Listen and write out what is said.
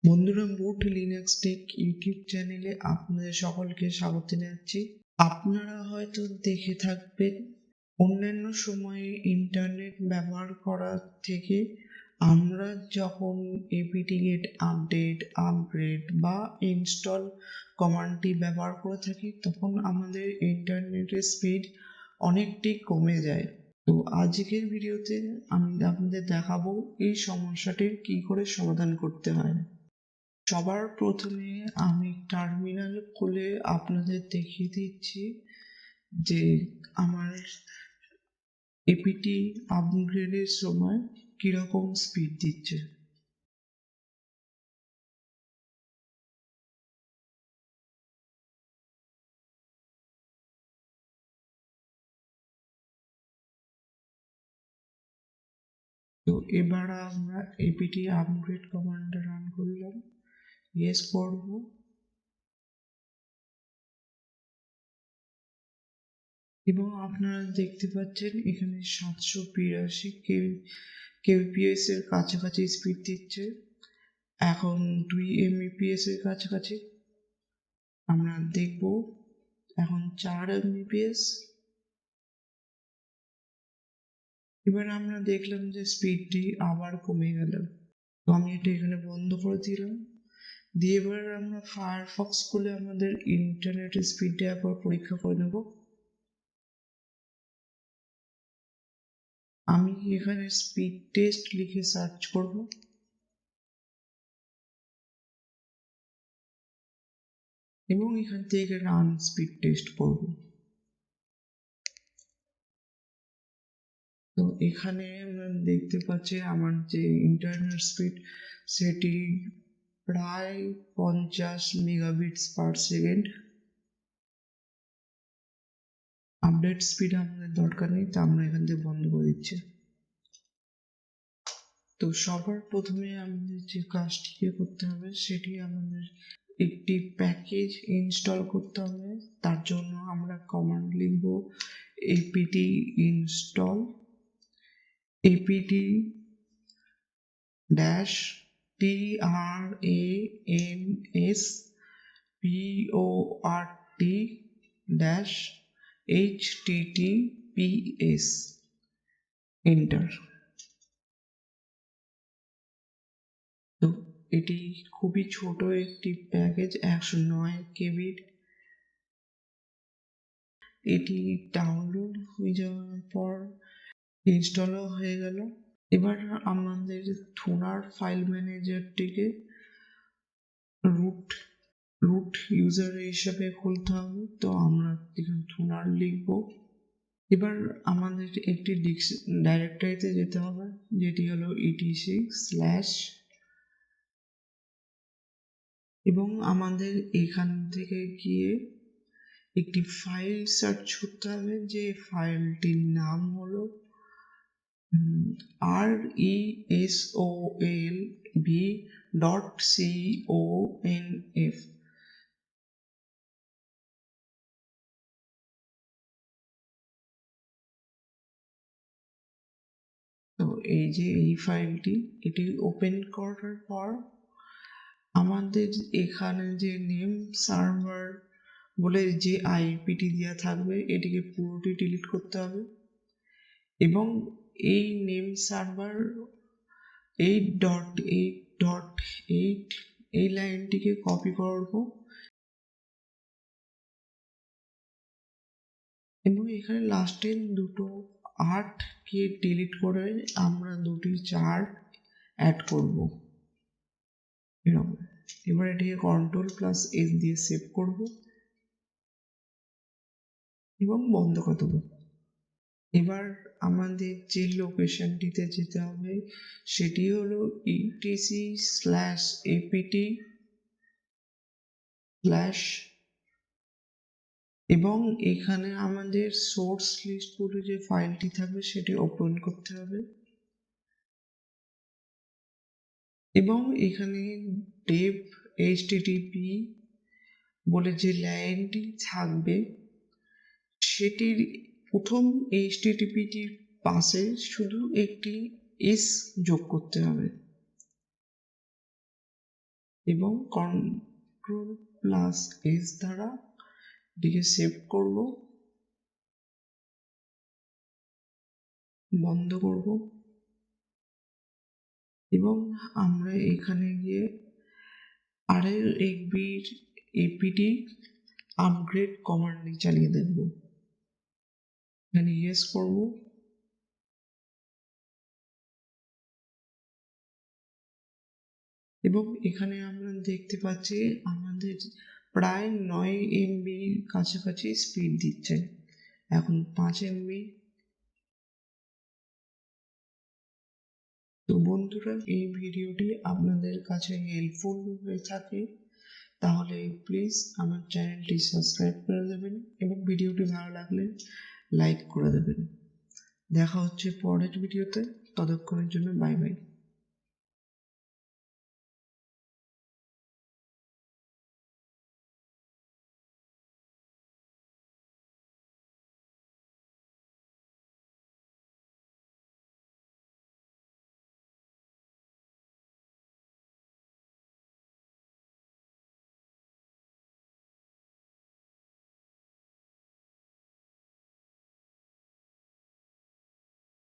বন্ধুরা, mood Linux take YouTube চ্যানেলে আপনাদের সকলকে স্বাগত জানাচ্ছি। আপনারা হয়তো দেখে থাকবেন অন্যান্য সময়ে ইন্টারনেট ব্যবহার করার থেকে আমরা যখন apt-get আপডেট, আপগ্রেড বা ইনস্টল কমান্ডটি ব্যবহার করে থাকি তখন আমাদের ইন্টারনেটের স্পিড অনেকটাই কমে যায়। তো আজকের ভিডিওতে আমি আপনাদের দেখাবো এই সমস্যাটির কি করে সমাধান করতে হয়। সবার প্রথমে আমি টার্মিনাল খুলে আপনাদের দেখিয়ে দিচ্ছি যে আমার এপিটি আপগ্রেডের সময় কিরকম স্পিড দিচ্ছে। তো এবার আমরা এপিটি আপগ্রেড কমান্ডটা রান করলাম, ইয়েস করব। এবং আপনারা দেখতে পাচ্ছেন এখানে 782 kbps এর কাছাকাছি স্পিড দিচ্ছে। এখন 2 mbps এর কাছাকাছি আমরা দেখব। এখন 4 mbps। এবার আমরা দেখলাম যে স্পিডটি আবার কমে গেল। তো আমি এটা এখানে বন্ধ করে দিলাম, দিয়ে এবার আমরা ফায়ারফক্স খুলে আমাদের ইন্টারনেটের স্পিডটা একবার পরীক্ষা করে নেব। আমি এখানে স্পিড টেস্ট লিখে সার্চ করব এবং এখান থেকে রান স্পিড টেস্ট করব। তো এখানে আমরা দেখতে পাচ্ছি আমার যে ইন্টারনেট স্পিড সেটি প্রায় 50 মেগাবিটস পার সেকেন্ড। আপডেট স্পিড আমাদের দরকার নেই, তা আমরা এখান থেকে বন্ধ করে দিচ্ছি। তো সবার প্রথমে আমাদের যে কাজটি করতে হবে সেটি আমাদের একটি প্যাকেজ ইনস্টল করতে হবে। তার জন্য আমরা কমান্ড লিখব apt install apt-transport-https এন্টার। তো এটি খুবই ছোট একটি প্যাকেজ, 109 কেবির। এটি ডাউনলোড হয়ে যাওয়ার পর ইনস্টলও হয়ে গেল। এবার আমাদের থুনার ফাইল ম্যানেজারটিকে রুট ইউজার হিসাবে খুলতে হবে। তো আমরা এখানে থুনার লিখব। এবার আমাদের একটি ডাইরেক্টরিতে যেতে হবে যেটি হলো etc/ এবং আমাদের এখান থেকে গিয়ে একটি ফাইল সার্চ করতে হবে, যে ফাইলটির নাম হলো resolv.conf। তো এই যে এই ফাইলটি, এটি ওপেন করার পর আমাদের এখানে যে নেম সার্ভার বলে যে আইপিটি দেওয়া থাকবে এটিকে পুরোটি ডিলিট করতে হবে এবং এই নেম সার্ভার 8.8.8 এই লাইনটিকে কপি করব এবং এখানে লাস্টের দুটো 8কে ডিলিট করে আমরা দুটি 4 অ্যাড করব এরকম। এবার এটিকে Ctrl+S দিয়ে সেভ করব এবং বন্ধ করে দেবো। এবার আমাদের যে লোকেশনটিতে যেতে হবে সেটি হলো etc/apt/ এবং এখানে আমাদের সোর্স লিস্ট বলে যে ফাইলটি থাকবে সেটি ওপেন করতে হবে এবং এখানে dev http বলে যে লাইনটি থাকবে সেটির প্রথম http-টির পাশে শুধু একটি s যোগ করতে হবে। এবং Ctrl+S দ্বারা এটিকে সেভ করব, বন্ধ করব এবং আমরা এখানে গিয়ে আরেকবার apt-get কমান্ডটি চালিয়ে দেখব। এখানে ইয়েস করব এবং এখানে আমরা দেখতে পাচ্ছি আমাদের প্রায় 9 MB কাছাকাছি স্পিড দিচ্ছে, এখন 5 MB। তো বন্ধুরা, এই ভিডিওটি আপনাদের কাছে হেল্পফুল হয়ে থাকে তাহলে প্লিজ আমার চ্যানেলটি সাবস্ক্রাইব করে দেবেন এবং ভিডিওটি ভালো লাগলে লাইক করে দেবেন। দেখা হচ্ছে পরের ভিডিওতে, ততক্ষণের জন্য বাই বাই।